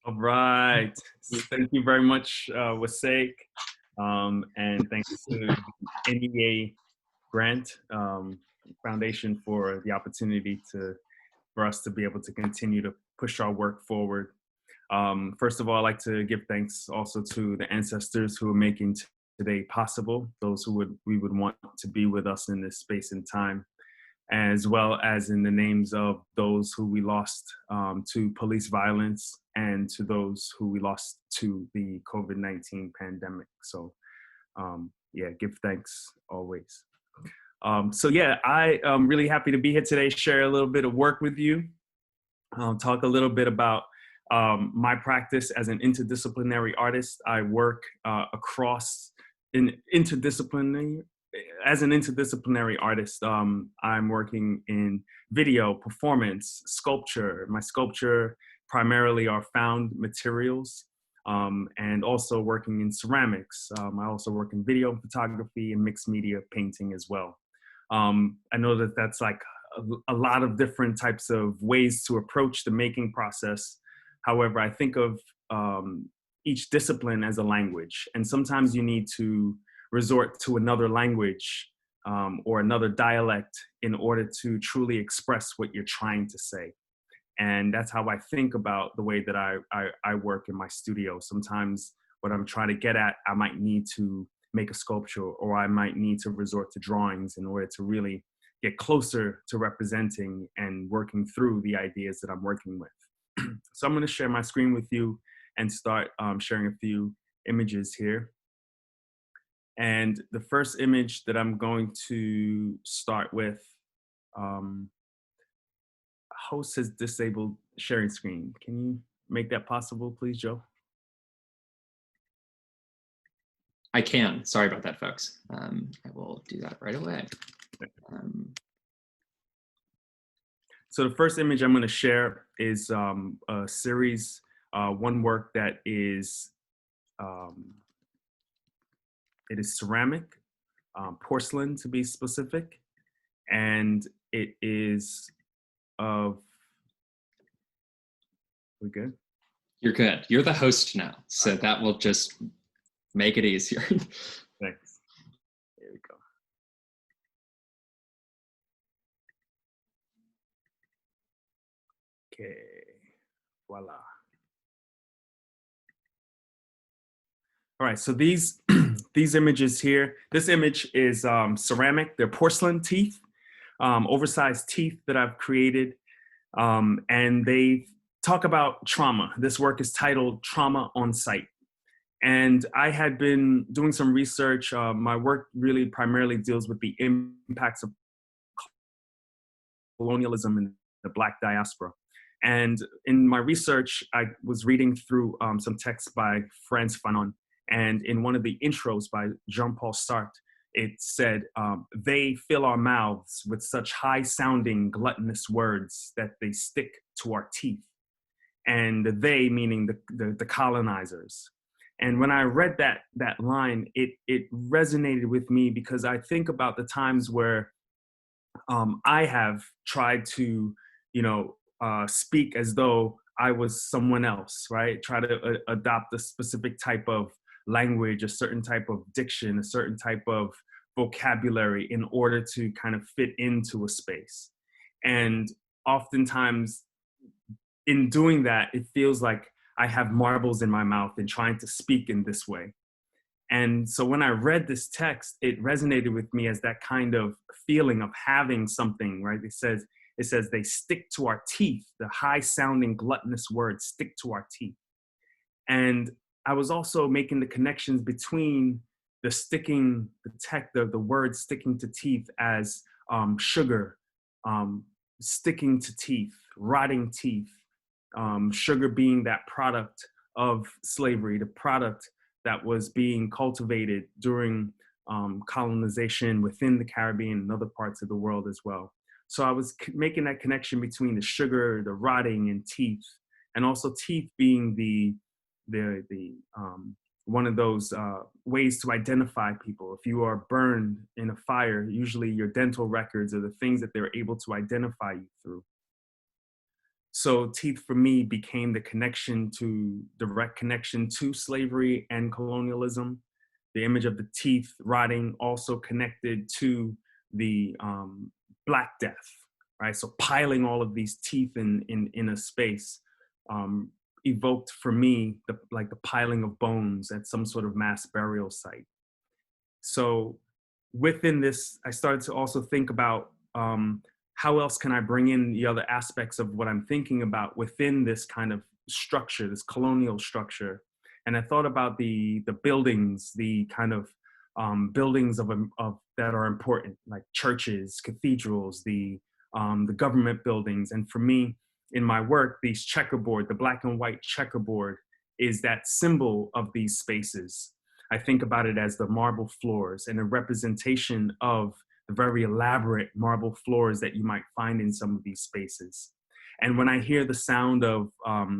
All right. Thank you very much, Wasake. And thanks to the NEA Grant Foundation for the opportunity for us to be able to continue to push our work forward. First of all, I'd like to give thanks also to the ancestors who are making today possible, those who we would want to be with us in this space and time, as well as in the names of those who we lost to police violence and to those who we lost to the COVID-19 pandemic. So yeah, give thanks always. So yeah, I am really happy to be here today, share a little bit of work with you, talk a little bit about my practice as an interdisciplinary artist. I work as an interdisciplinary artist. I'm working in video, performance, sculpture. My sculpture primarily are found materials, and also working in ceramics. I also work in video photography and mixed media painting as well. I know that that's like a lot of different types of ways to approach the making process. However, I think of each discipline as a language, and sometimes you need to resort to another language or another dialect in order to truly express what you're trying to say. And that's how I think about the way that I work in my studio. Sometimes what I'm trying to get at, I might need to make a sculpture, or I might need to resort to drawings in order to really get closer to representing and working through the ideas that I'm working with. So I'm going to share my screen with you and start sharing a few images here. And the first image that I'm going to start with, host has disabled sharing screen. Can you make that possible, please, Joe? I can. Sorry about that, folks. I will do that right away. So the first image I'm going to share is a series, one work that is, it is ceramic, porcelain to be specific, and it is of, we good? You're good. You're the host now, so that will just make it easier. Thanks. There we go. Okay, voila. All right, so these these images here, this image is ceramic. They're porcelain teeth, oversized teeth that I've created, and they talk about trauma. This work is titled Trauma on Site. And I had been doing some research. My work really primarily deals with the impacts of colonialism in the Black diaspora. And in my research, I was reading through some texts by Frantz Fanon. And in one of the intros by Jean-Paul Sartre, it said, they fill our mouths with such high-sounding, gluttonous words that they stick to our teeth. And they, meaning the colonizers. And when I read that line, it resonated with me, because I think about the times where I have tried to, speak as though I was someone else, right? Try to adopt a specific type of language, a certain type of diction, a certain type of vocabulary in order to kind of fit into a space. And oftentimes in doing that, it feels like I have marbles in my mouth in trying to speak in this way. And so when I read this text, it resonated with me as that kind of feeling of having something, right? It says they stick to our teeth, the high sounding gluttonous words stick to our teeth. And I was also making the connections between the word sticking to teeth as sugar, sticking to teeth, rotting teeth, sugar being that product of slavery, the product that was being cultivated during colonization within the Caribbean and other parts of the world as well. So I was making that connection between the sugar, the rotting, and teeth, and also teeth being the one of those ways to identify people. If you are burned in a fire, usually your dental records are the things that they're able to identify you through. So teeth for me became the direct connection to slavery and colonialism. The image of the teeth rotting also connected to the Black Death, right? So piling all of these teeth in a space um, evoked for me the piling of bones at some sort of mass burial site. So within this, I started to also think about how else can I bring in the other aspects of what I'm thinking about within this kind of structure, this colonial structure. And I thought about the buildings, the kind of buildings of that are important, like churches, cathedrals, the government buildings. And for me, in my work, these checkerboard, the black and white checkerboard, is that symbol of these spaces. I think about it as the marble floors and a representation of the very elaborate marble floors that you might find in some of these spaces. And when I hear the sound of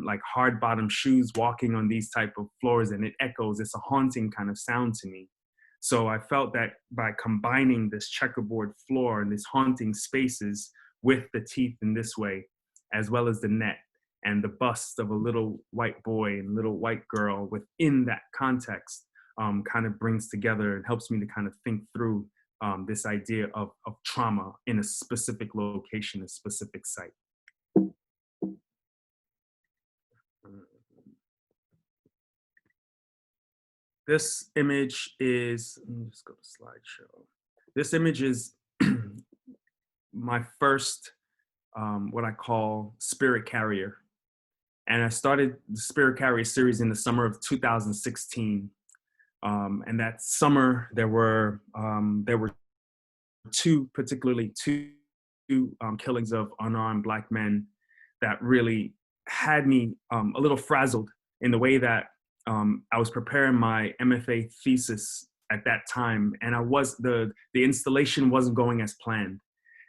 like hard bottom shoes walking on these type of floors and it echoes, it's a haunting kind of sound to me. So I felt that by combining this checkerboard floor and these haunting spaces with the teeth in this way, as well as the net and the bust of a little white boy and little white girl within that context, kind of brings together and helps me to kind of think through this idea of trauma in a specific location, a specific site. This image is, let me just go to slideshow. This image is my first, what I call spirit carrier. And I started the Spirit Carrier series in the summer of 2016. And that summer, there were particularly two killings of unarmed Black men that really had me a little frazzled in the way that I was preparing my MFA thesis at that time, and the installation wasn't going as planned.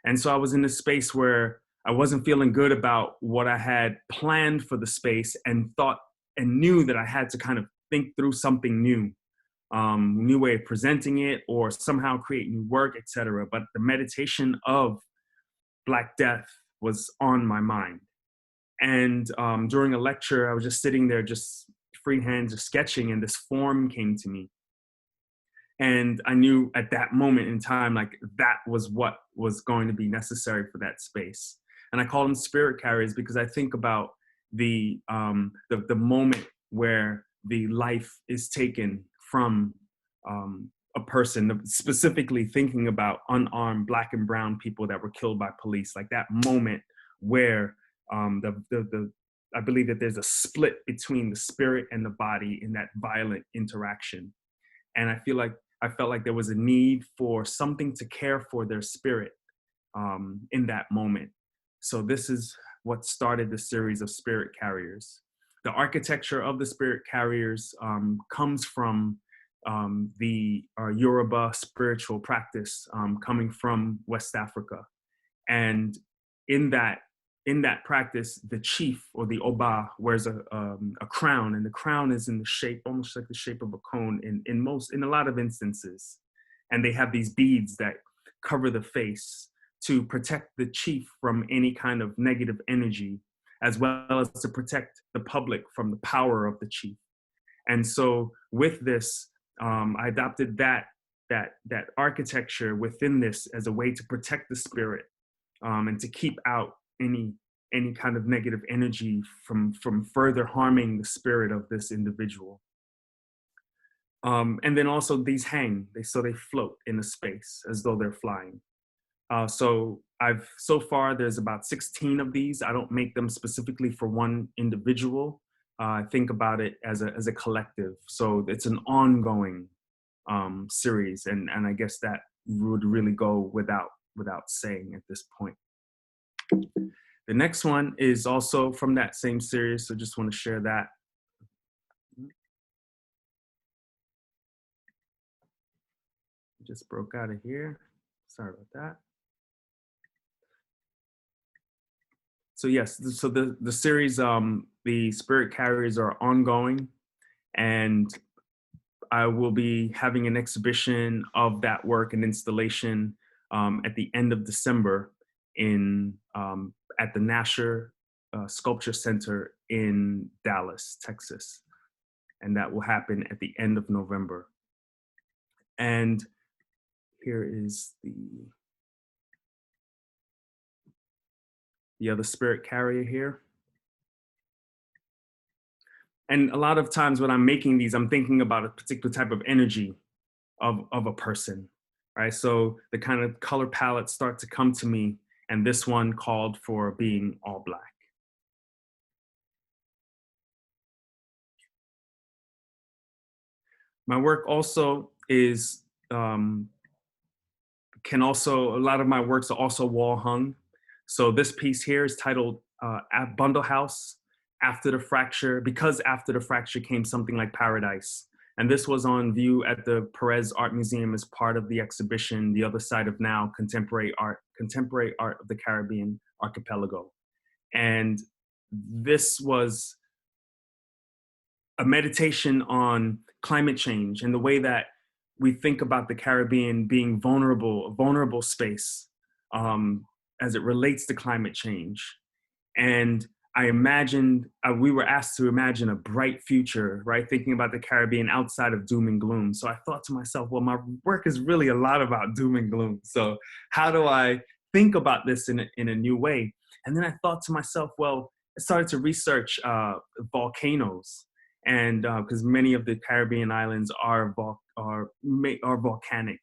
And so I was in this space where I wasn't feeling good about what I had planned for the space, and thought and knew that I had to kind of think through something new way of presenting it, or somehow create new work, etc. But the meditation of Black Death was on my mind. And during a lecture, I was just sitting there, just freehand, just sketching, and this form came to me. And I knew at that moment in time, like that was what was going to be necessary for that space. And I call them spirit carriers because I think about the moment where the life is taken from a person, specifically thinking about unarmed Black and brown people that were killed by police, like that moment where I believe that there's a split between the spirit and the body in that violent interaction. And I felt like there was a need for something to care for their spirit in that moment. So this is what started the series of spirit carriers. The architecture of the spirit carriers comes from the Yoruba spiritual practice coming from West Africa. And in that practice, the chief or the Oba wears a crown, and the crown is in the shape, almost like the shape of a cone in a lot of instances. And they have these beads that cover the face to protect the chief from any kind of negative energy, as well as to protect the public from the power of the chief. And so with this, I adopted that architecture within this as a way to protect the spirit and to keep out any kind of negative energy from further harming the spirit of this individual. And then also these hang, so they float in a space as though they're flying. So far there's about 16 of these. I don't make them specifically for one individual. I think about it as a collective. So it's an ongoing series, and I guess that would really go without saying at this point. The next one is also from that same series, so just want to share that. Just broke out of here. Sorry about that. So yes, so the series, the Spirit Carriers are ongoing, and I will be having an exhibition of that work and installation at the end of December at the Nasher Sculpture Center in Dallas, Texas. And that will happen at the end of November. And here is the other spirit carrier here. And a lot of times when I'm making these, I'm thinking about a particular type of energy of a person, right? So the kind of color palettes start to come to me, and this one called for being all black. My work also is, a lot of my works are also wall hung. So this piece here is titled at Bundle House, After the Fracture, because after the fracture came something like paradise. And this was on view at the Perez Art Museum as part of the exhibition, The Other Side of Now, Contemporary Art of the Caribbean Archipelago. And this was a meditation on climate change and the way that we think about the Caribbean being a vulnerable space as it relates to climate change. And I imagined, we were asked to imagine a bright future, right? Thinking about the Caribbean outside of doom and gloom. So I thought to myself, well, my work is really a lot about doom and gloom. So how do I think about this in a new way? And then I thought to myself, well, I started to research volcanoes. And because many of the Caribbean islands are volcanic,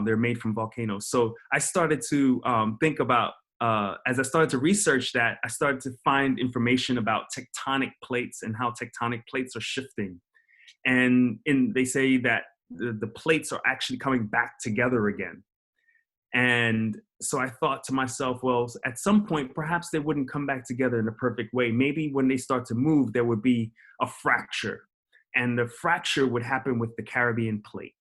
they're made from volcanoes. So I started to think about, as I started to research that, I started to find information about tectonic plates and how tectonic plates are shifting. And they say that the plates are actually coming back together again. And so I thought to myself, well, at some point, perhaps they wouldn't come back together in a perfect way. Maybe when they start to move, there would be a fracture. And the fracture would happen with the Caribbean plate.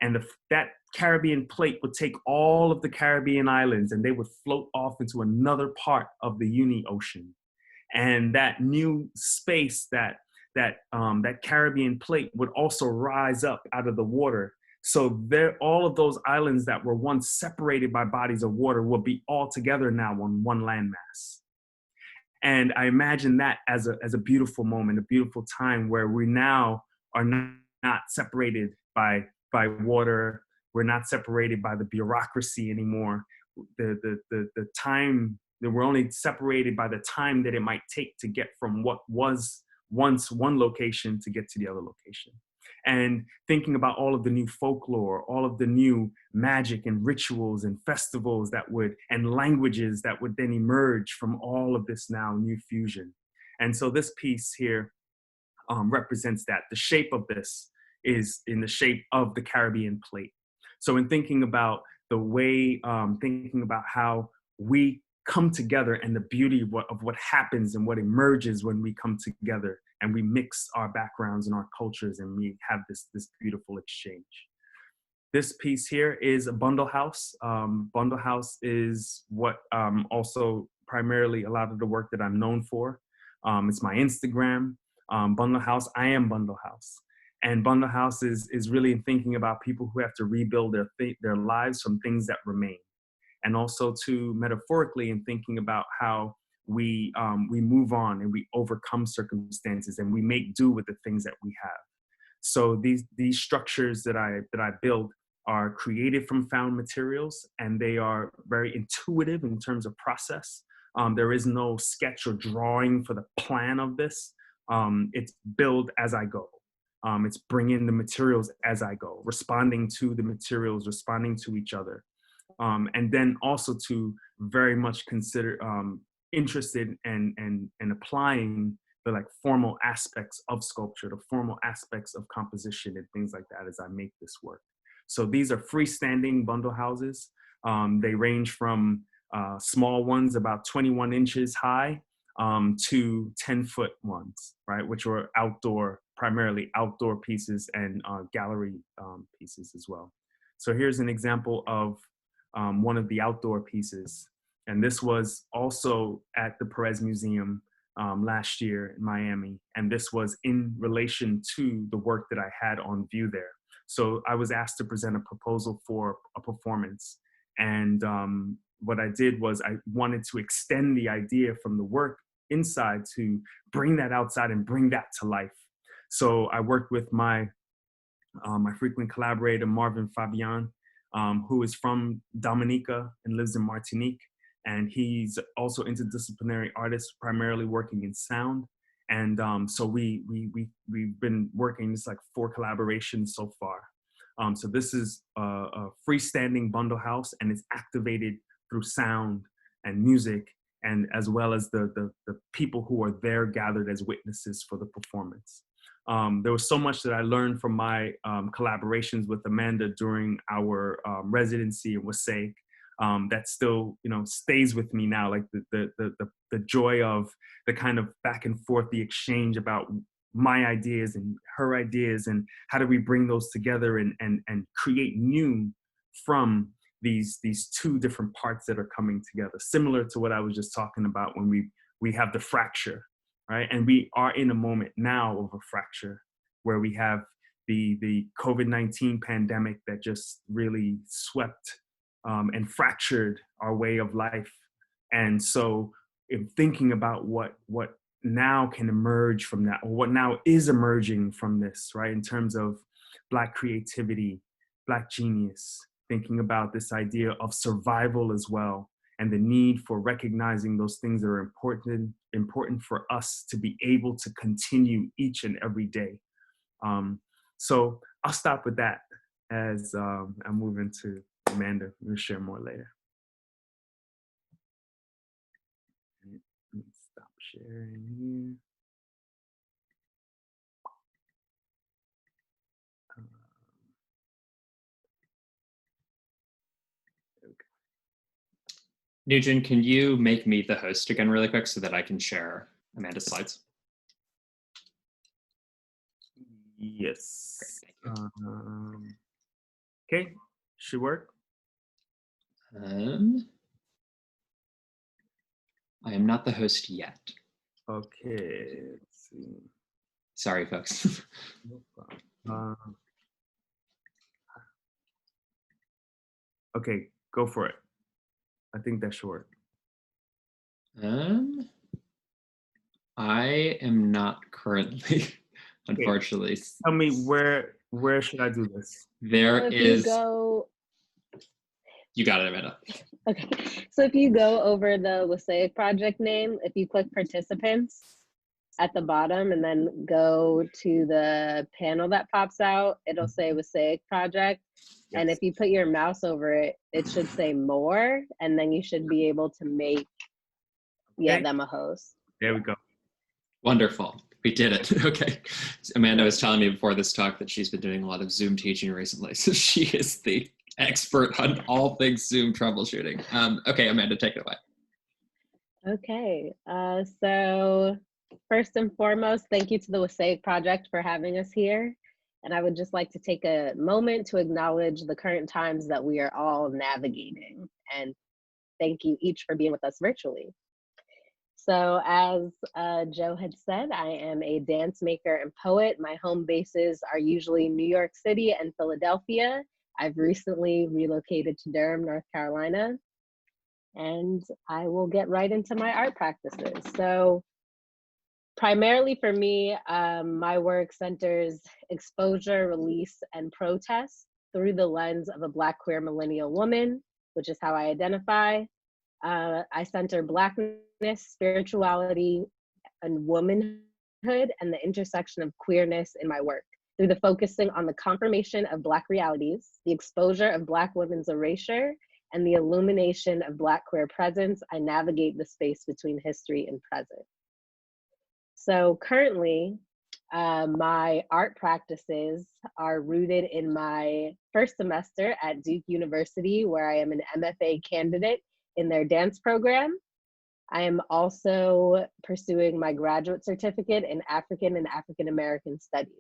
And that Caribbean plate would take all of the Caribbean islands and they would float off into another part of the uni ocean. And that new space, that Caribbean plate would also rise up out of the water. So all of those islands that were once separated by bodies of water will be all together now on one landmass. And I imagine that as a beautiful moment, a beautiful time where we now are not separated by water. We're not separated by the bureaucracy anymore. The time that we're only separated by the time that it might take to get from what was once one location to get to the other location. And thinking about all of the new folklore, all of the new magic and rituals and festivals and languages that would then emerge from all of this now new fusion. And so this piece here represents that. The shape of this is in the shape of the Caribbean plate. So in thinking about the way, thinking about how we come together and the beauty of what happens and what emerges when we come together and we mix our backgrounds and our cultures and we have this beautiful exchange. This piece here is a bundle house. Bundle house is what also primarily a lot of the work that I'm known for. It's my Instagram, Bundle House. I am Bundle House. And Bundle House is really thinking about people who have to rebuild their lives from things that remain. And also to metaphorically in thinking about how we move on and we overcome circumstances and we make do with the things that we have. So these structures that I build are created from found materials, and they are very intuitive in terms of process. There is no sketch or drawing for the plan of this. It's build as I go. It's bringing the materials as I go, responding to the materials, responding to each other. And then also to very much consider interested and applying the like formal aspects of sculpture, the formal aspects of composition and things like that as I make this work. So these are freestanding bundle houses. They range from small ones about 21 inches high to 10-foot ones, right? Which were primarily outdoor pieces and gallery pieces as well. So here's an example of one of the outdoor pieces. And this was also at the Perez Museum last year in Miami. And this was in relation to the work that I had on view there. So I was asked to present a proposal for a performance. And what I did was I wanted to extend the idea from the work inside to bring that outside and bring that to life. So I worked with my frequent collaborator, Marvin Fabian, who is from Dominica and lives in Martinique. And he's also interdisciplinary artist, primarily working in sound. And so we've been working, it's like 4 collaborations so far. So this is a freestanding bundle house, and it's activated through sound and music, and as well as the people who are there gathered as witnesses for the performance. There was so much that I learned from my collaborations with Amanda during our residency in Wasaic that still, stays with me now. Like the joy of the kind of back and forth, the exchange about my ideas and her ideas, and how do we bring those together and create new from these 2 different parts that are coming together. Similar to what I was just talking about when we have the fracture. Right, and we are in a moment now of a fracture where we have the COVID-19 pandemic that just really swept and fractured our way of life. And so, in thinking about what now can emerge from that, or what now is emerging from this, right, in terms of Black creativity, Black genius, thinking about this idea of survival as well, and the need for recognizing those things that are important for us to be able to continue each and every day. So I'll stop with that as I move into Amanda. We'll share more later. Let me stop sharing here. Nyugen, can you make me the host again really quick so that I can share Amanda's slides? Yes. Great, thank you. Okay, should work. I am not the host yet. Okay, let's see. Sorry, folks. No problem. Okay, go for it. I think that should work. I am not currently, unfortunately. Tell me where should I do this? There so is. You got it, Amanda. Okay, so if you go over the Wasaic project name, if you click participants at the bottom and then go to the panel that pops out, it'll say Wasaic project. Yes. And if you put your mouse over it, it should say more, and then you should be able to make them a host. There we go. Wonderful. We did it. Okay. Amanda was telling me before this talk that she's been doing a lot of Zoom teaching recently. So she is the expert on all things Zoom troubleshooting. Okay, Amanda, take it away. Okay. So first and foremost, thank you to the Wasaic Project for having us here. And I would just like to take a moment to acknowledge the current times that we are all navigating. And thank you each for being with us virtually. So as Joe had said, I am a dance maker and poet. My home bases are usually New York City and Philadelphia. I've recently relocated to Durham, North Carolina, and I will get right into my art practices. So primarily for me, my work centers exposure, release, and protest through the lens of a Black queer millennial woman, which is how I identify. I center Blackness, spirituality, and womanhood, and the intersection of queerness in my work. Through the focusing on the confirmation of Black realities, the exposure of Black women's erasure, and the illumination of Black queer presence, I navigate the space between history and present. So currently, my art practices are rooted in my first semester at Duke University, where I am an MFA candidate in their dance program. I am also pursuing my graduate certificate in African and African American studies.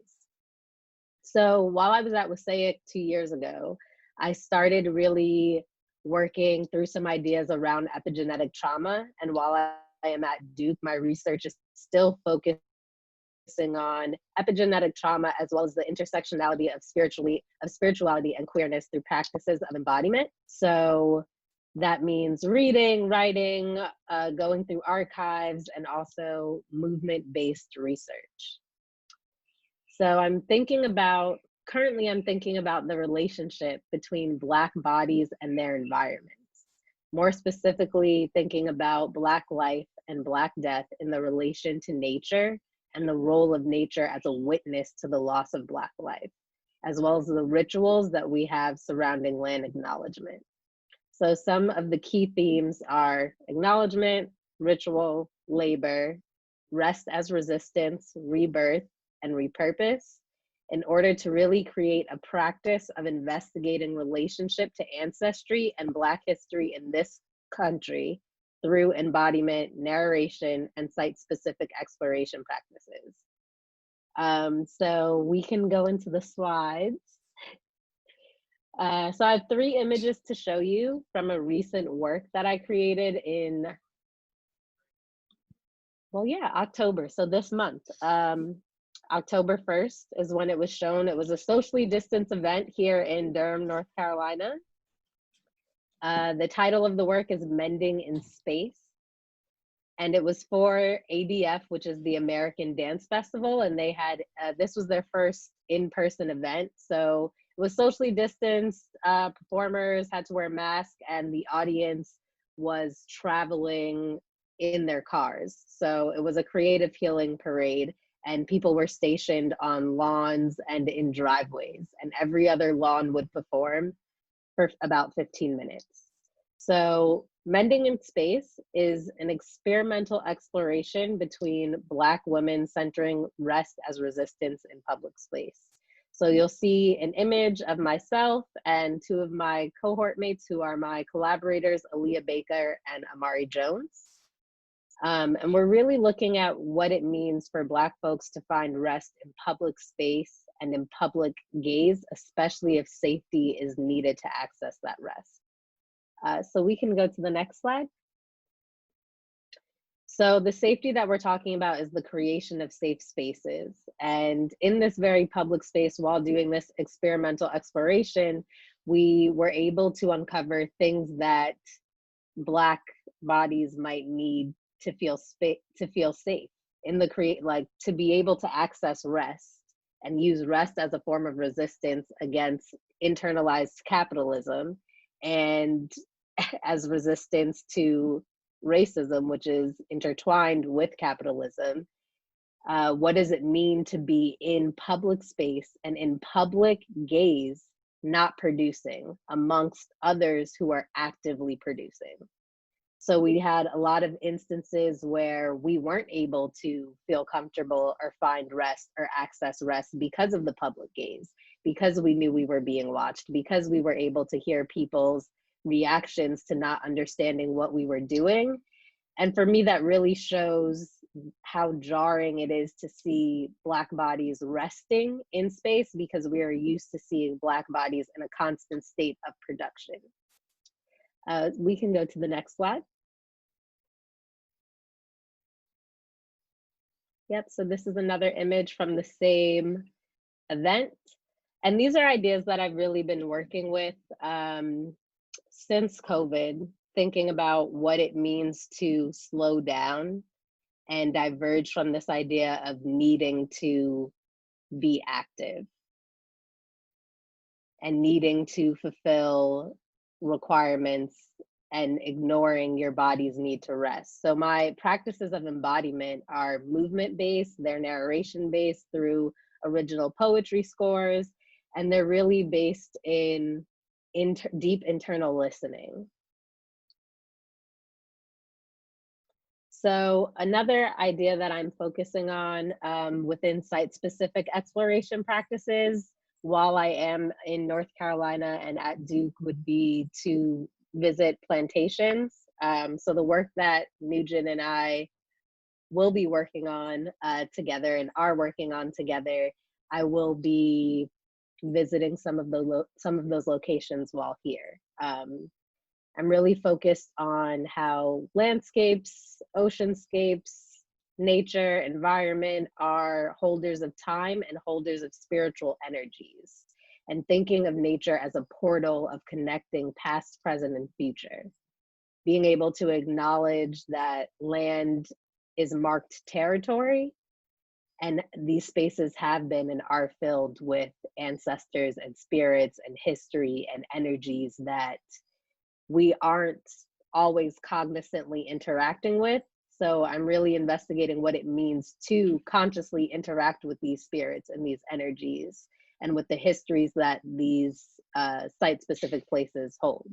So while I was at Wasaic 2 years ago, I started really working through some ideas around epigenetic trauma. And while I am at Duke, my research is still focusing on epigenetic trauma, as well as the intersectionality of spirituality and queerness through practices of embodiment. So That means reading, writing, going through archives, and also movement-based research. So currently I'm thinking about the relationship between Black bodies and their environments. More specifically, thinking about Black life and Black death in the relation to nature and the role of nature as a witness to the loss of Black life, as well as the rituals that we have surrounding land acknowledgement. So some of the key themes are acknowledgement, ritual, labor, rest as resistance, rebirth, and repurpose, in order to really create a practice of investigating relationship to ancestry and Black history in this country through embodiment, narration, and site-specific exploration practices. So we can go into the slides. So I have 3 images to show you from a recent work that I created in, October. So this month, October 1st is when it was shown. It was a socially distanced event here in Durham, North Carolina. The title of the work is Mending in Space. And it was for ADF, which is the American Dance Festival. And they had, this was their first in-person event. So it was socially distanced, performers had to wear masks, and the audience was traveling in their cars. So it was a creative healing parade, and people were stationed on lawns and in driveways, and every other lawn would perform for about 15 minutes. So Mending in Space is an experimental exploration between Black women centering rest as resistance in public space. So you'll see an image of myself and 2 of my cohort mates who are my collaborators, Aaliyah Baker and Amari Jones. And we're really looking at what it means for Black folks to find rest in public space and in public gaze, especially if safety is needed to access that rest. So we can go to the next slide. So the safety that we're talking about is the creation of safe spaces. And in this very public space, while doing this experimental exploration, we were able to uncover things that Black bodies might need to feel safe in the to be able to access rest and use rest as a form of resistance against internalized capitalism, and as resistance to racism, which is intertwined with capitalism. What does it mean to be in public space and in public gaze, not producing amongst others who are actively producing? So we had a lot of instances where we weren't able to feel comfortable or find rest or access rest because of the public gaze, because we knew we were being watched, because we were able to hear people's reactions to not understanding what we were doing. And for me, that really shows how jarring it is to see Black bodies resting in space, because we are used to seeing Black bodies in a constant state of production. We can go to the next slide. Yep, so this is another image from the same event. And these are ideas that I've really been working with since COVID, thinking about what it means to slow down and diverge from this idea of needing to be active and needing to fulfill requirements and ignoring your body's need to rest. So my practices of embodiment are movement-based, they're narration-based through original poetry scores, and they're really based in deep internal listening. So another idea that I'm focusing on within site-specific exploration practices while I am in North Carolina and at Duke would be to visit plantations. So the work that Nyugen and I will be working on together and are working on together, I will be visiting some of those locations while here. I'm really focused on how landscapes, oceanscapes, nature, environment are holders of time and holders of spiritual energies, and thinking of nature as a portal of connecting past, present, and future. being able to acknowledge that land is marked territory, and these spaces have been and are filled with ancestors and spirits and history and energies that we aren't always cognizantly interacting with. So I'm really investigating what it means to consciously interact with these spirits and these energies and with the histories that these site-specific places hold.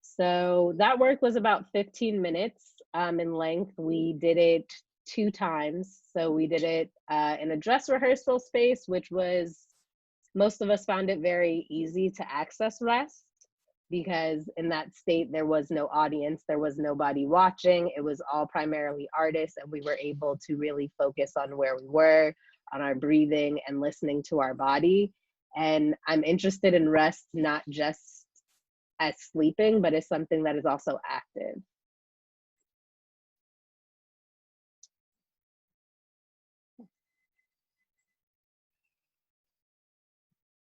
So that work was about 15 minutes in length. We did it 2 times. So we did it in a dress rehearsal space, which was, most of us found it very easy to access rest, because in that state, there was no audience, there was nobody watching. It was all primarily artists, and we were able to really focus on where we were, on our breathing and listening to our body. And I'm interested in rest, not just as sleeping, but as something that is also active.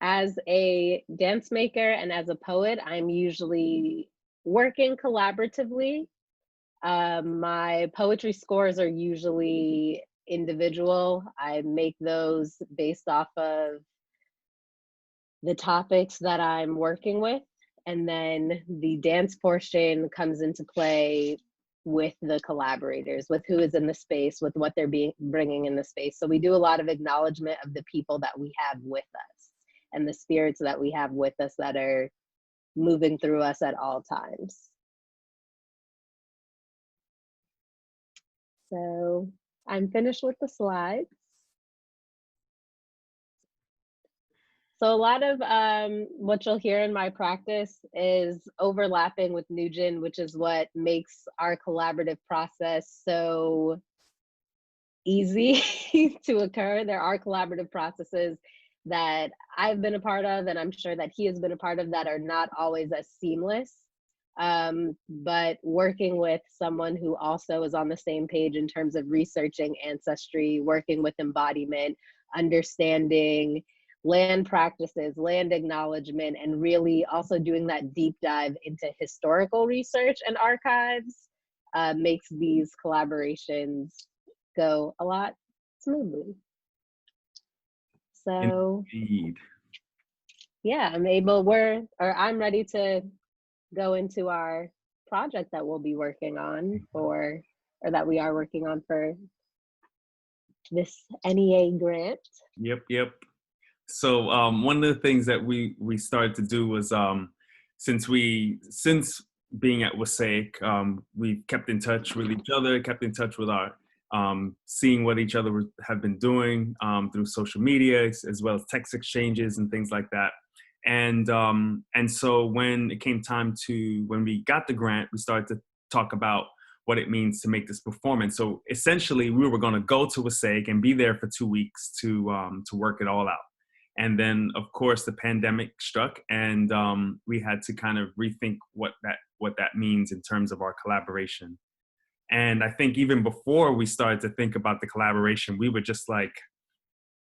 As a dance maker and as a poet, I'm usually working collaboratively. My poetry scores are usually individual. I make those based off of the topics that I'm working with. And then the dance portion comes into play with the collaborators, with who is in the space, with what they're bringing in the space. So we do a lot of acknowledgement of the people that we have with us and the spirits that we have with us that are moving through us at all times. So I'm finished with the slides. So a lot of what you'll hear in my practice is overlapping with Nyugen, which is what makes our collaborative process so easy to occur. There are collaborative processes that I've been a part of, and I'm sure that he has been a part of, that are not always as seamless. But working with someone who also is on the same page in terms of researching ancestry, working with embodiment, understanding land practices, land acknowledgement, and really also doing that deep dive into historical research and archives makes these collaborations go a lot smoothly. So Indeed. yeah, I'm ready to go into our project that we'll be working on or that we are working on for this NEA grant. Yep. So one of the things that we started to do was since being at WSAIC, we kept in touch with each other, kept in touch with our seeing what each other have been doing through social media, as well as text exchanges and things like that. And so when it came time when we got the grant, we started to talk about what it means to make this performance. So essentially, we were going to go to WSAIC and be there for 2 weeks to work it all out. And then, of course, the pandemic struck, and we had to kind of rethink what that means in terms of our collaboration. And I think even before we started to think about the collaboration, we were just like,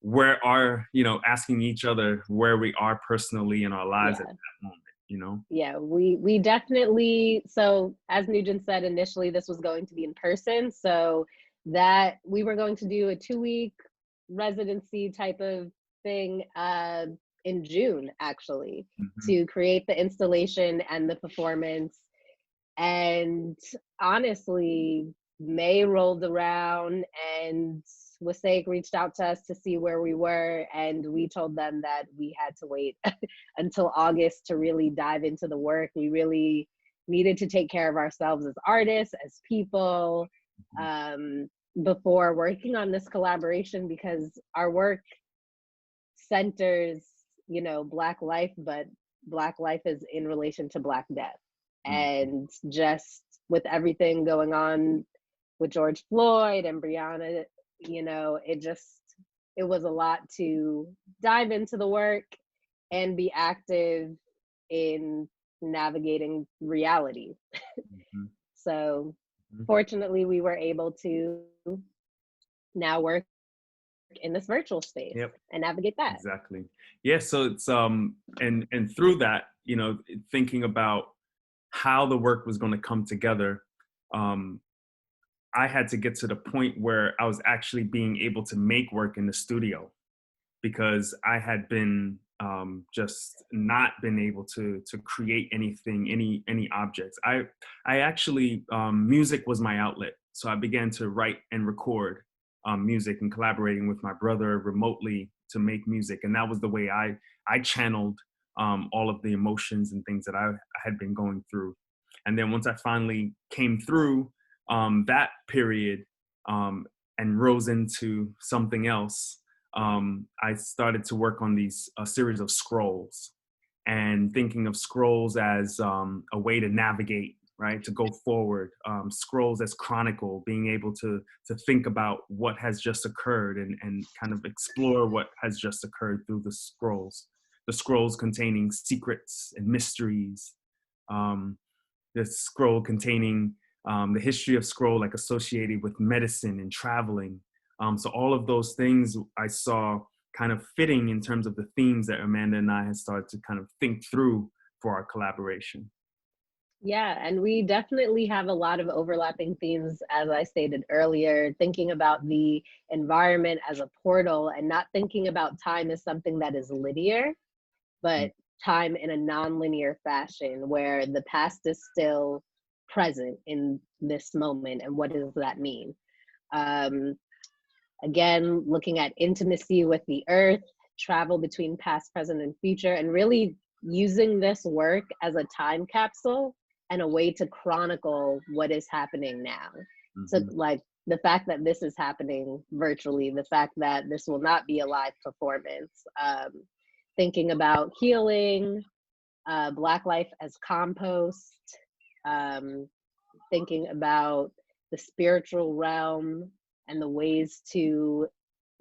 asking each other where we are personally in our lives at that moment, Yeah, we definitely, so as Nyugen said, initially this was going to be in person. So that we were going to do a 2-week residency type of thing in June, actually, to create the installation and the performance. And honestly, May rolled around and WSAIC reached out to us to see where we were, and we told them that we had to wait until August to really dive into the work. We really needed to take care of ourselves as artists, as people, before working on this collaboration, because our work centers, Black life, but Black life is in relation to Black death. And just with everything going on with George Floyd and Breonna, it was a lot to dive into the work and be active in navigating reality. So fortunately, we were able to now work in this virtual space and navigate that. Exactly. Yeah. So it's and through that, thinking about how the work was going to come together, I had to get to the point where I was actually being able to make work in the studio, because I had been just not been able to create anything, any objects. I actually music was my outlet, so I began to write and record music and collaborating with my brother remotely to make music, and that was the way I channeled all of the emotions and things that I had been going through. And then once I finally came through that period and rose into something else, I started to work on a series of scrolls, and thinking of scrolls as a way to navigate, right, to go forward. Scrolls as chronicle, being able to think about what has just occurred and kind of explore what has just occurred through the scrolls. The scrolls containing secrets and mysteries. The scroll containing the history of scroll, like associated with medicine and traveling. So all of those things I saw kind of fitting in terms of the themes that Amanda and I had started to kind of think through for our collaboration. Yeah, and we definitely have a lot of overlapping themes, as I stated earlier, thinking about the environment as a portal and not thinking about time as something that is linear, but time in a non-linear fashion where the past is still present in this moment. And what does that mean? Again, looking at intimacy with the earth, travel between past, present, and future, and really using this work as a time capsule and a way to chronicle what is happening now. So like the fact that this is happening virtually, the fact that this will not be a live performance, thinking about healing, Black life as compost, thinking about the spiritual realm and the ways to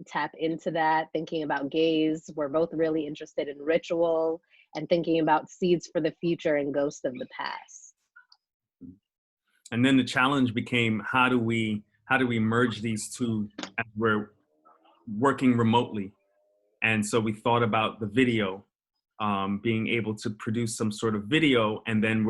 tap into that, thinking about gaze. We're both really interested in ritual, and thinking about seeds for the future and ghosts of the past. And then the challenge became, how do we merge these two as we're working remotely? And so we thought about the video, being able to produce some sort of video. And then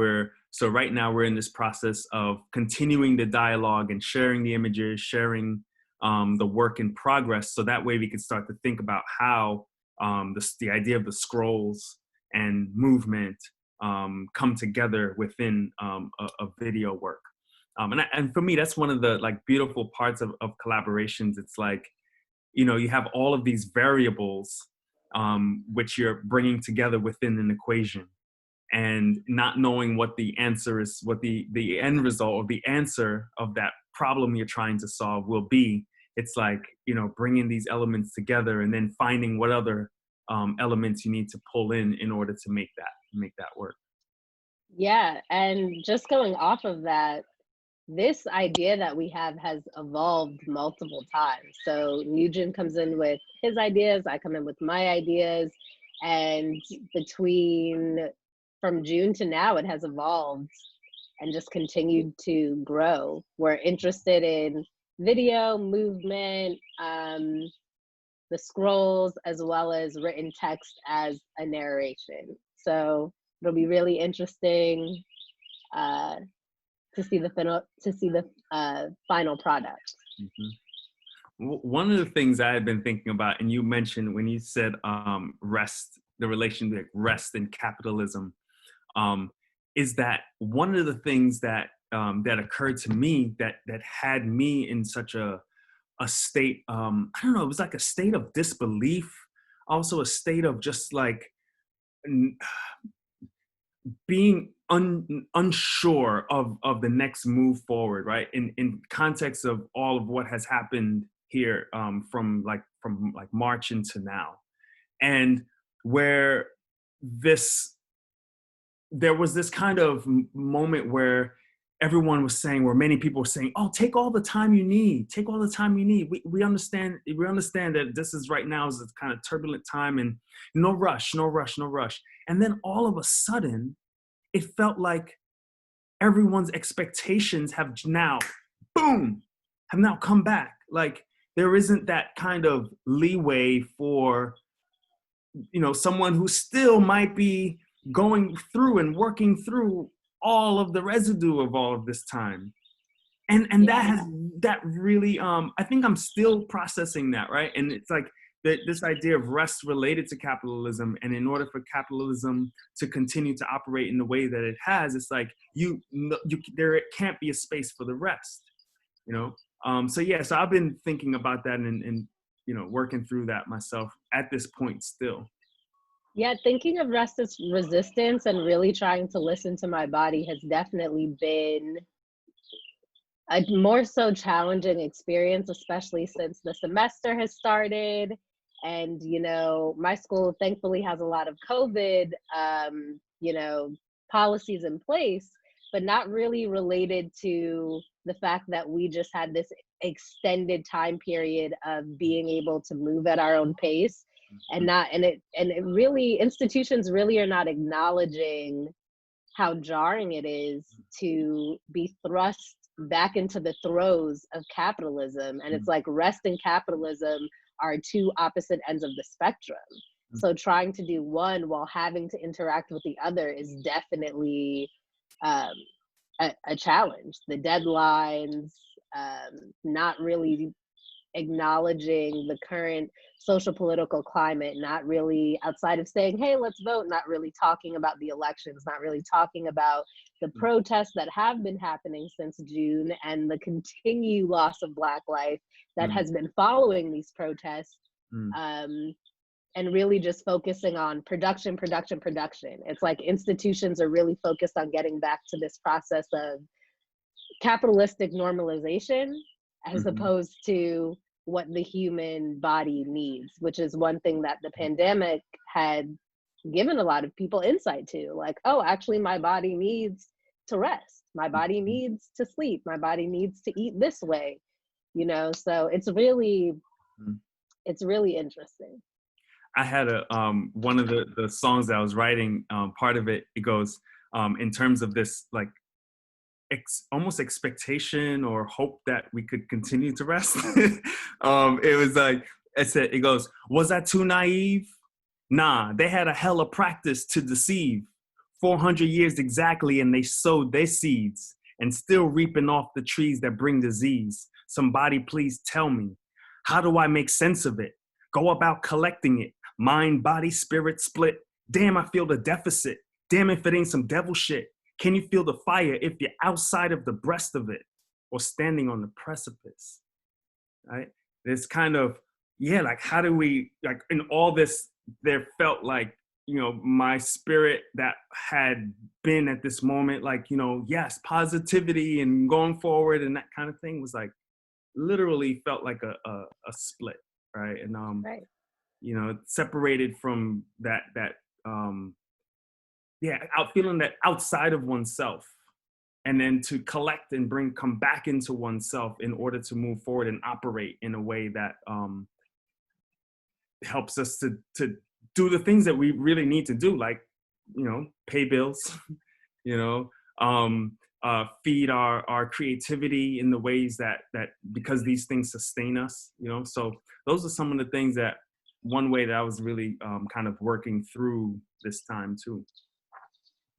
so right now we're in this process of continuing the dialogue and sharing the images, sharing the work in progress. So that way we could start to think about how the idea of the scrolls and movement come together within a video work. And for me, that's one of the like beautiful parts of collaborations. It's like, you know, you have all of these variables which you're bringing together within an equation, and not knowing what the answer is, what the end result or the answer of that problem you're trying to solve will be. It's like, you know, bringing these elements together and then finding what other elements you need to pull in order to make that work. Yeah, and just going off of that, this idea that we have has evolved multiple times. So Nyugen comes in with his ideas, I come in with my ideas, and from June to now, it has evolved and just continued to grow. We're interested in video, movement, the scrolls, as well as written text as a narration. So it'll be really interesting to see the final product. One of the things I had been thinking about, and you mentioned when you said rest, the relation to rest and capitalism, is that one of the things that that occurred to me that had me in such a state, I don't know, it was like a state of disbelief, also a state of just like being unsure of the next move forward, right? In context of all of what has happened here from March into now, and where there was this kind of moment where everyone was saying, where many people were saying, "Oh, take all the time you need. Take all the time you need. We understand. We understand that this is right now is a kind of turbulent time, and no rush, no rush, no rush." And then all of a sudden, it felt like everyone's expectations have now, boom, have now come back. Like there isn't that kind of leeway for, you know, someone who still might be going through and working through all of the residue of all of this time. And that really, I think I'm still processing that, right? And it's like this idea of rest related to capitalism, and in order for capitalism to continue to operate in the way that it has, it's like there can't be a space for the rest, you know. So I've been thinking about that and working through that myself at this point still. Yeah, thinking of rest as resistance and really trying to listen to my body has definitely been a more so challenging experience, especially since the semester has started. And, my school thankfully has a lot of COVID, policies in place, but not really related to the fact that we just had this extended time period of being able to move at our own pace. And it really, institutions really are not acknowledging how jarring it is to be thrust back into the throes of capitalism. And it's like rest and capitalism are two opposite ends of the spectrum. So trying to do one while having to interact with the other is definitely a challenge. The deadlines, not really acknowledging the current social political climate, not really, outside of saying, hey, let's vote, not really talking about the elections, not really talking about the protests that have been happening since June and the continued loss of Black life that has been following these protests, and really just focusing on production. It's like institutions are really focused on getting back to this process of capitalistic normalization as opposed to what the human body needs, which is one thing that the pandemic had given a lot of people insight to. Like, oh, actually, my body needs to rest. My body needs to sleep. My body needs to eat this way, So it's really interesting. I had one of the songs that I was writing, part of it goes, in terms of this, like, almost expectation or hope that we could continue to rest. It was like, it goes, was I too naive? Nah, they had a hell of practice to deceive. 400 years exactly, and they sowed their seeds and still reaping off the trees that bring disease. Somebody please tell me, how do I make sense of it? Go about collecting it. Mind, body, spirit split. Damn, I feel the deficit. Damn, if it ain't some devil shit. Can you feel the fire if you're outside of the breast of it or standing on the precipice, right? It's kind of, like, how do we, like, in all this, there felt like, my spirit that had been at this moment, like, yes, positivity and going forward and that kind of thing was like, literally felt like a split, right? And, right. Separated from that, feeling that outside of oneself, and then to collect and come back into oneself in order to move forward and operate in a way that helps us to do the things that we really need to do, like, pay bills, feed our creativity in the ways that because these things sustain us, So those are some of the things that, one way that I was really kind of working through this time too.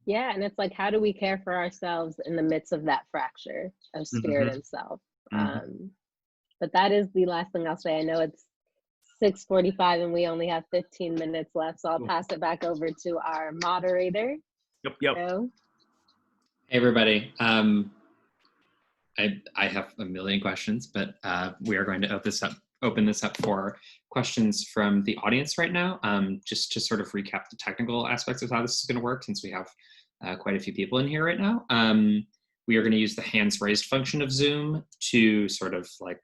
Yeah, and it's like, how do we care for ourselves in the midst of that fracture of spirit and self? But that is the last thing I'll say. I know it's 6:45 and we only have 15 minutes left, so I'll pass it back over to our moderator. Yep. So. Hey, everybody. I have a million questions, but we are going to open this up for questions from the audience right now, just to sort of recap the technical aspects of how this is going to work, since we have quite a few people in here right now. We are going to use the hands raised function of Zoom to sort of like,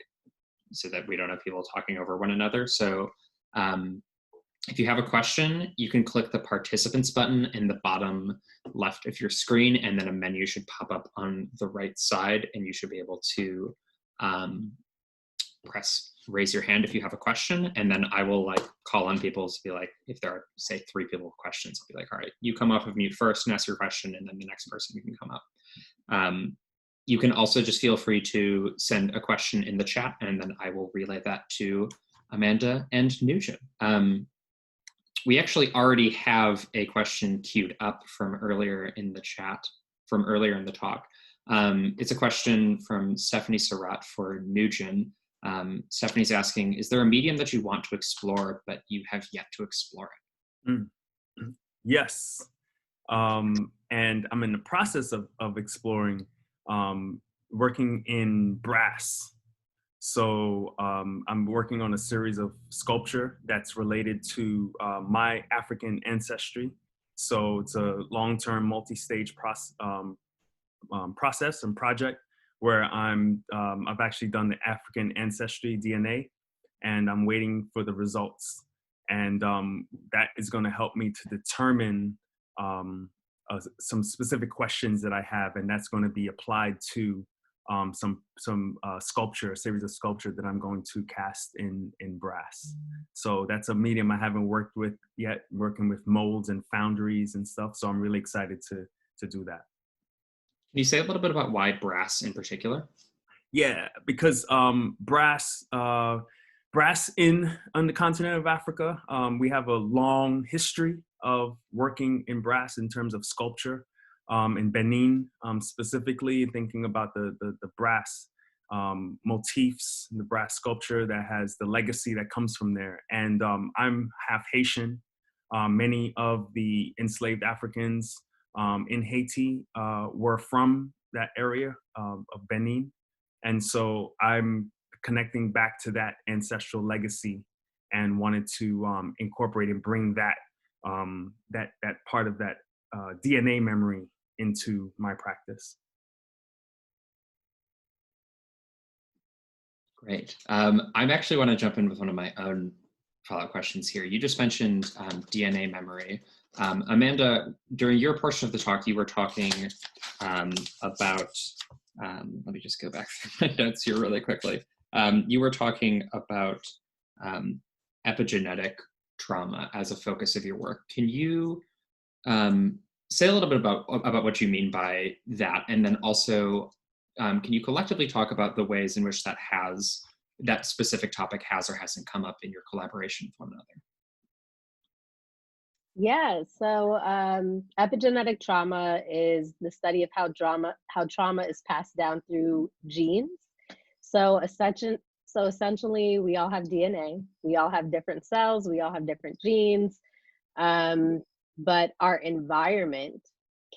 so that we don't have people talking over one another. So if you have a question, you can click the participants button in the bottom left of your screen, and then a menu should pop up on the right side, and you should be able to raise your hand if you have a question, and then I will like call on people to be like, if there are, say, 3 people with questions, I'll be like, all right, you come off of mute first and ask your question, and then the next person can come up. You can also just feel free to send a question in the chat, and then I will relay that to Amanda and Nyugen. We actually already have a question queued up from earlier in the chat from earlier in the talk. It's a question from Stephanie Surratt for Nyugen. Stephanie's asking, is there a medium that you want to explore, but you have yet to explore it? Mm. Yes. And I'm in the process of exploring, working in brass. So I'm working on a series of sculpture that's related to my African ancestry. So it's a long-term multi-stage process and project where I've actually done the African ancestry DNA, and I'm waiting for the results. And that is going to help me to determine some specific questions that I have, and that's going to be applied to some sculpture, a series of sculpture that I'm going to cast in brass. So that's a medium I haven't worked with yet, working with molds and foundries and stuff. So I'm really excited to do that. Can you say a little bit about why brass in particular? Yeah, because brass on the continent of Africa, we have a long history of working in brass in terms of sculpture. In Benin, specifically thinking about the brass motifs, the brass sculpture that has the legacy that comes from there. And I'm half Haitian. Many of the enslaved Africans in Haiti were from that area of Benin. And so I'm connecting back to that ancestral legacy and wanted to incorporate and bring that that part of that DNA memory into my practice. Great. I actually want to jump in with one of my own follow-up questions here. You just mentioned DNA memory. Amanda, during your portion of the talk, you were talking about, let me just go back through my notes here really quickly. You were talking about epigenetic trauma as a focus of your work. Can you say a little bit about what you mean by that? And then also, can you collectively talk about the ways in which that specific topic has or hasn't come up in your collaboration with one another? Yeah, so epigenetic trauma is the study of how trauma is passed down through genes. So essentially, we all have DNA. We all have different cells. We all have different genes. But our environment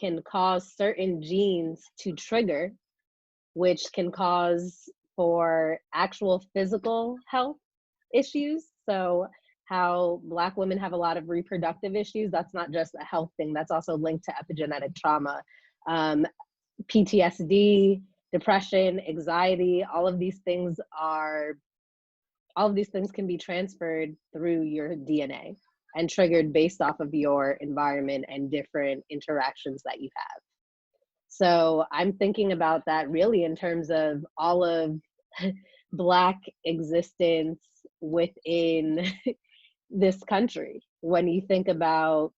can cause certain genes to trigger, which can cause for actual physical health issues. So how Black women have a lot of reproductive issues, that's not just a health thing, that's also linked to epigenetic trauma. PTSD, depression, anxiety, all of these things can be transferred through your DNA and triggered based off of your environment and different interactions that you have. So I'm thinking about that really in terms of all of Black existence within this country. When you think about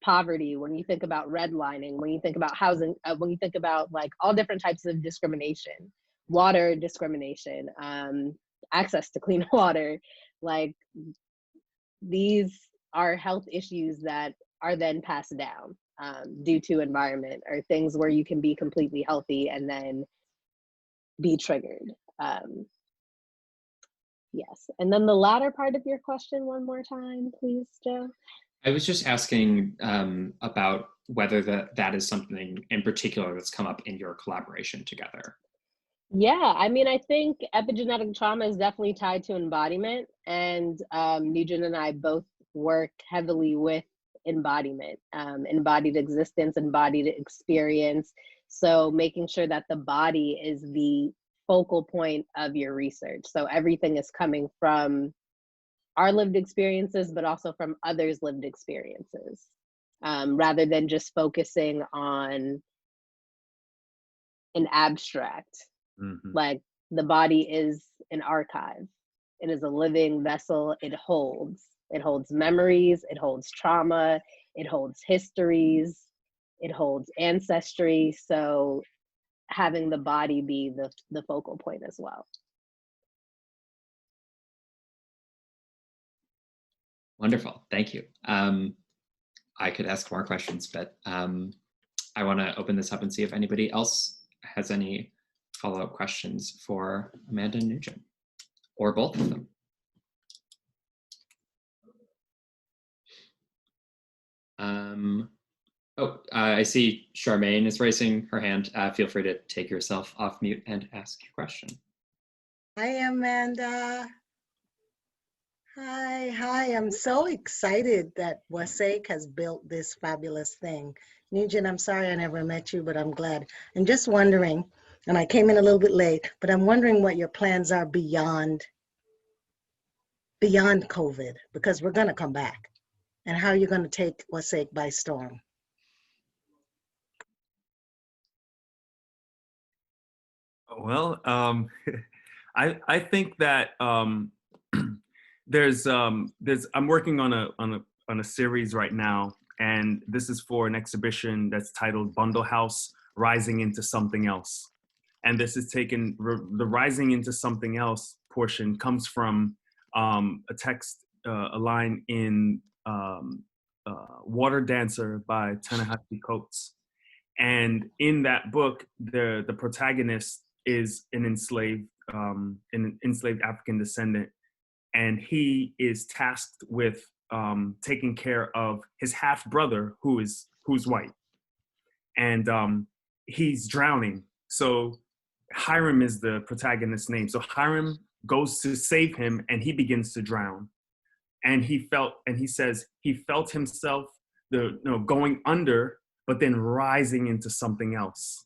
poverty, when you think about redlining, when you think about housing, when you think about like all different types of discrimination, water discrimination, access to clean water, like these are health issues that are then passed down due to environment, or things where you can be completely healthy and then be triggered. Yes, and then the latter part of your question one more time, please, Joe. I was just asking about whether that is something in particular that's come up in your collaboration together. Yeah, I mean, I think epigenetic trauma is definitely tied to embodiment, and Nyugen and I both work heavily with embodiment, embodied existence, embodied experience. So making sure that the body is the focal point of your research. So everything is coming from our lived experiences, but also from others' lived experiences, rather than just focusing on an abstract. Mm-hmm. Like the body is an archive. It is a living vessel. It holds memories, it holds trauma, it holds histories, it holds ancestry. So having the body be the focal point as well. Wonderful, thank you. I could ask more questions, but I want to open this up and see if anybody else has any follow-up questions for Amanda and Nyugen, or both of them. I see Charmaine is raising her hand. Feel free to take yourself off mute and ask your question. Hi, Amanda. Hi. I'm so excited that WSAIC has built this fabulous thing. Nyugen, I'm sorry I never met you, but I'm glad. I'm just wondering, and I came in a little bit late, but I'm wondering what your plans are beyond COVID, because we're going to come back, and how you're going to take WSAIC by storm. Well, I think that I'm working on a series right now, and this is for an exhibition that's titled Bundle House: Rising into Something Else. And this is taken, the rising into something else portion comes from a text, a line in Water Dancer by Ta-Nehisi Coates. And in that book, the protagonist is an enslaved African descendant, and he is tasked with taking care of his half brother who's white, and he's drowning. So Hiram is the protagonist's name. So Hiram goes to save him, and he begins to drown. And he says he felt himself going under, but then rising into something else.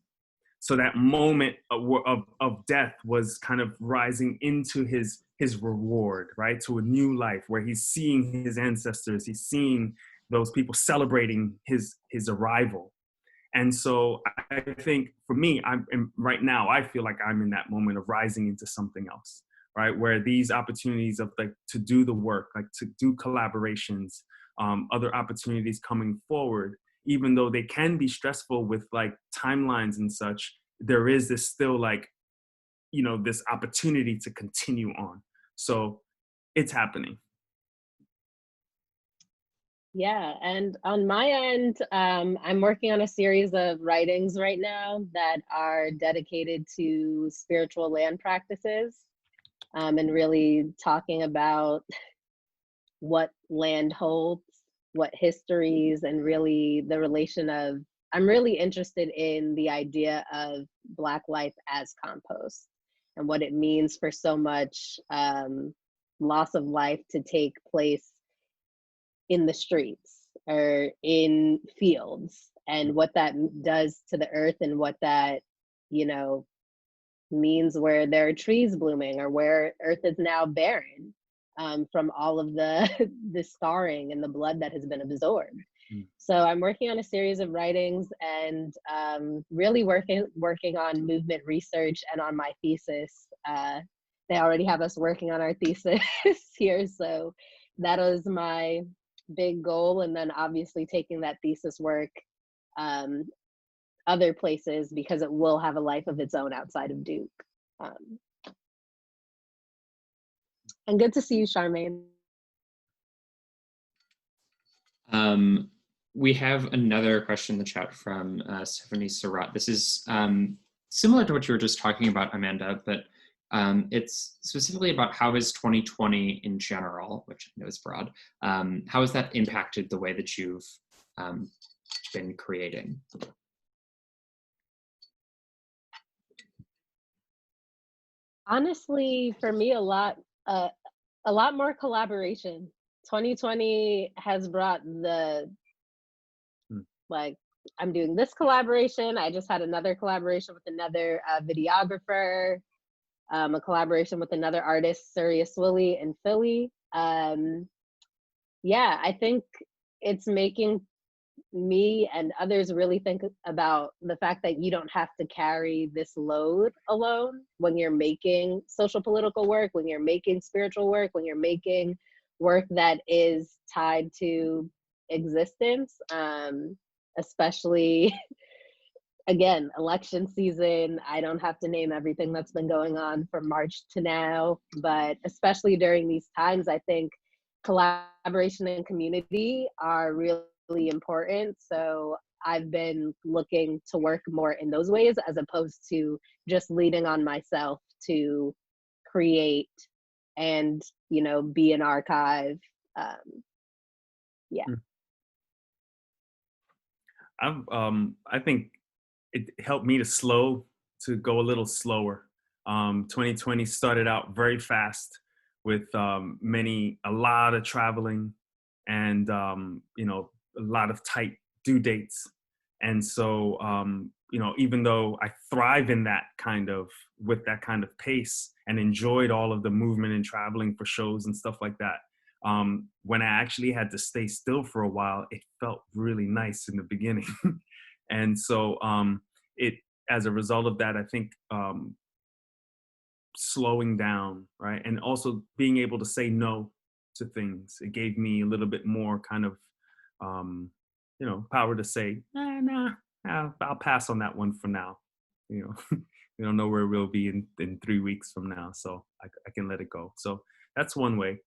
So that moment of death was kind of rising into his reward, right? To a new life where he's seeing his ancestors, he's seeing those people celebrating his arrival. And so I think for me, right now, I feel like I'm in that moment of rising into something else, right? Where these opportunities of to do the work, like to do collaborations, other opportunities coming forward, even though they can be stressful with like timelines and such, there is this still this opportunity to continue on. So it's happening. Yeah, and on my end, I'm working on a series of writings right now that are dedicated to spiritual land practices, and really talking about what land holds, what histories, and really the relation of, I'm really interested in the idea of Black life as compost and what it means for so much loss of life to take place in the streets or in fields, and what that does to the earth, and what that means where there are trees blooming or where earth is now barren, from all of the scarring and the blood that has been absorbed. So I'm working on a series of writings, and really working on movement research and on my thesis. They already have us working on our thesis here, so that was my big goal. And then obviously taking that thesis work other places, because it will have a life of its own outside of Duke. And good to see you, Charmaine. We have another question in the chat from Stephanie Surratt. This is similar to what you were just talking about, Amanda, but it's specifically about how is 2020 in general, which I know is broad, how has that impacted the way that you've been creating? Honestly, for me, a lot more collaboration. 2020 has brought I'm doing this collaboration. I just had another collaboration with another videographer, a collaboration with another artist, Sirius Willie in Philly. Yeah, I think it's making me and others really think about the fact that you don't have to carry this load alone when you're making social political work, when you're making spiritual work, when you're making work that is tied to existence, especially again, election season. I don't have to name everything that's been going on from March to now, but especially during these times, I think collaboration and community are really important. So I've been looking to work more in those ways, as opposed to just leading on myself to create and, be an archive. Yeah. I think it helped me to go a little slower. 2020 started out very fast with a lot of traveling and a lot of tight due dates. And so even though I thrive with that kind of pace and enjoyed all of the movement and traveling for shows and stuff like that, when I actually had to stay still for a while, it felt really nice in the beginning. And so it as a result of that, I think slowing down, right? And also being able to say no to things. It gave me a little bit more kind of, power to say, nah, I'll pass on that one for now. We don't know where we'll be in 3 weeks from now. So I can let it go. So that's one way.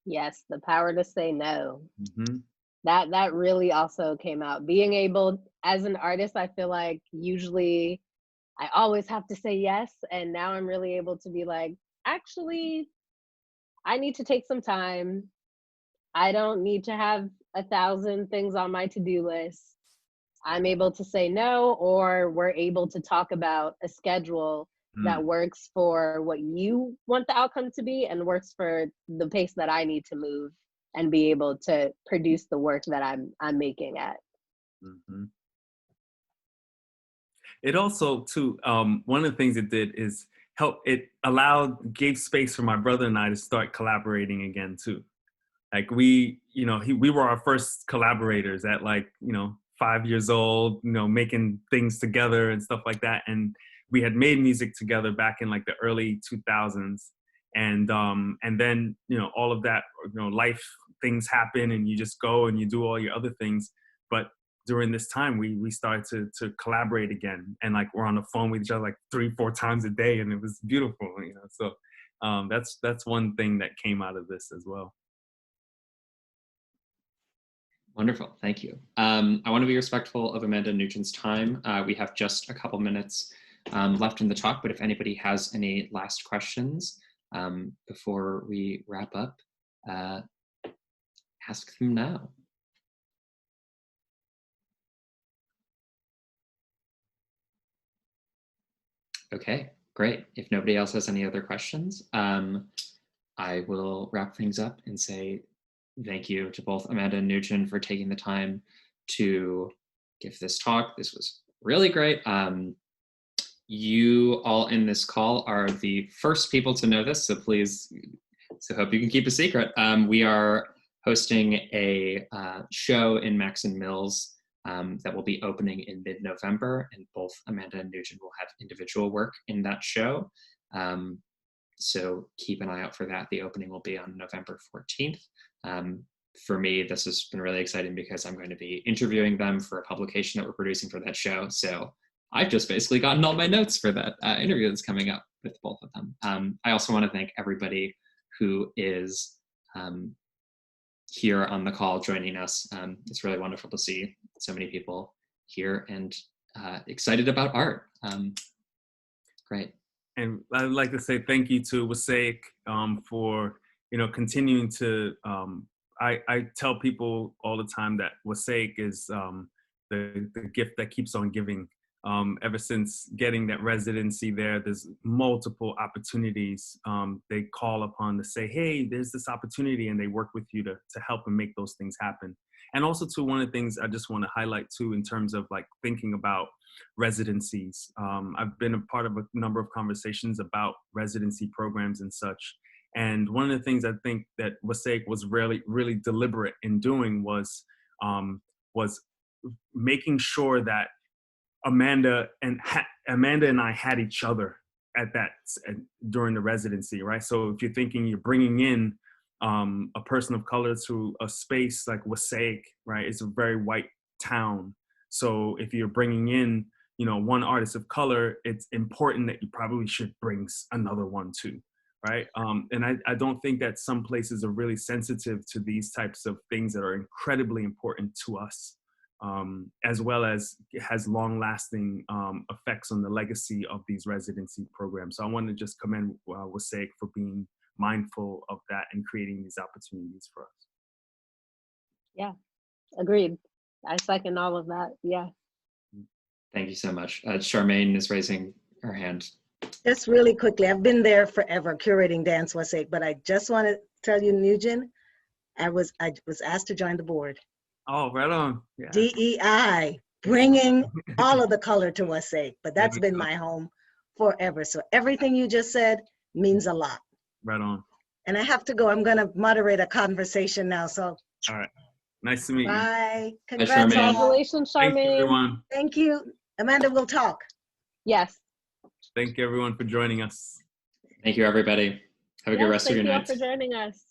Yes, the power to say no. Mm-hmm. That really also came out. Being able, as an artist, I feel like usually I always have to say yes. And now I'm really able to be like, actually, I need to take some time. I don't need to have 1,000 things on my to-do list. I'm able to say no, or we're able to talk about a schedule that works for what you want the outcome to be and works for the pace that I need to move and be able to produce the work that I'm making at. Mm-hmm. It also too, one of the things it did is gave space for my brother and I to start collaborating again too. Like we were our first collaborators at 5 years old, making things together and stuff like that. And we had made music together back in the early 2000s. And then, all of that, life things happen and you just go and you do all your other things. But during this time, we started to collaborate again. And we're on the phone with each other 3-4 times a day. And it was beautiful, So that's one thing that came out of this as well. Wonderful, thank you. I want to be respectful of Amanda and Nyugen's time. We have just a couple minutes left in the talk, but if anybody has any last questions before we wrap up, ask them now. Okay, great. If nobody else has any other questions, I will wrap things up and say thank you to both Amanda and Nyugen for taking the time to give this talk. This was really great. You all in this call are the first people to know this, so please, hope you can keep a secret. We are hosting a show in Maxon Mills that will be opening in mid-November, and both Amanda and Nyugen will have individual work in that show. So keep an eye out for that. The opening will be on November 14th. For me, this has been really exciting because I'm going to be interviewing them for a publication that we're producing for that show. So I've just basically gotten all my notes for that interview that's coming up with both of them. I also want to thank everybody who is here on the call joining us. It's really wonderful to see so many people here and excited about art. Great. And I'd like to say thank you to Wasaic for continuing to. I tell people all the time that Wasaic is the gift that keeps on giving. Ever since getting that residency there's multiple opportunities they call upon to say, hey, there's this opportunity, and they work with you to help and make those things happen. And also too, one of the things I just want to highlight too, in terms of thinking about residencies. I've been a part of a number of conversations about residency programs and such. And one of the things I think that Wasaic was really, really deliberate in doing was making sure that Amanda and I had each other during the residency, right? So if you're thinking you're bringing in a person of color to a space like Wasaic, right? It's a very white town. So if you're bringing in, one artist of color, it's important that you probably should bring another one too, right? And I don't think that some places are really sensitive to these types of things that are incredibly important to us, as well as it has long-lasting effects on the legacy of these residency programs. So I want to just commend WSAIC for being mindful of that and creating these opportunities for us. Yeah, agreed. I second all of that. Yeah. Thank you so much. Charmaine is raising her hand. Just really quickly, I've been there forever curating Dance WSAIC, but I just want to tell you, Nyugen, I was asked to join the board. Oh, right on. Yeah. DEI, bringing all of the color to WSAIC, but that's been my home forever. So everything you just said means a lot. Right on. And I have to go. I'm going to moderate a conversation now. So. All right. Nice to meet you. Bye. Congrats, Congrats. Congratulations, Thank you, Charmaine. everyone. Thank you. Amanda, we'll talk. Yes. Thank you, everyone, for joining us. Thank you, everybody. Have a good rest of your Thank you all night. for joining us.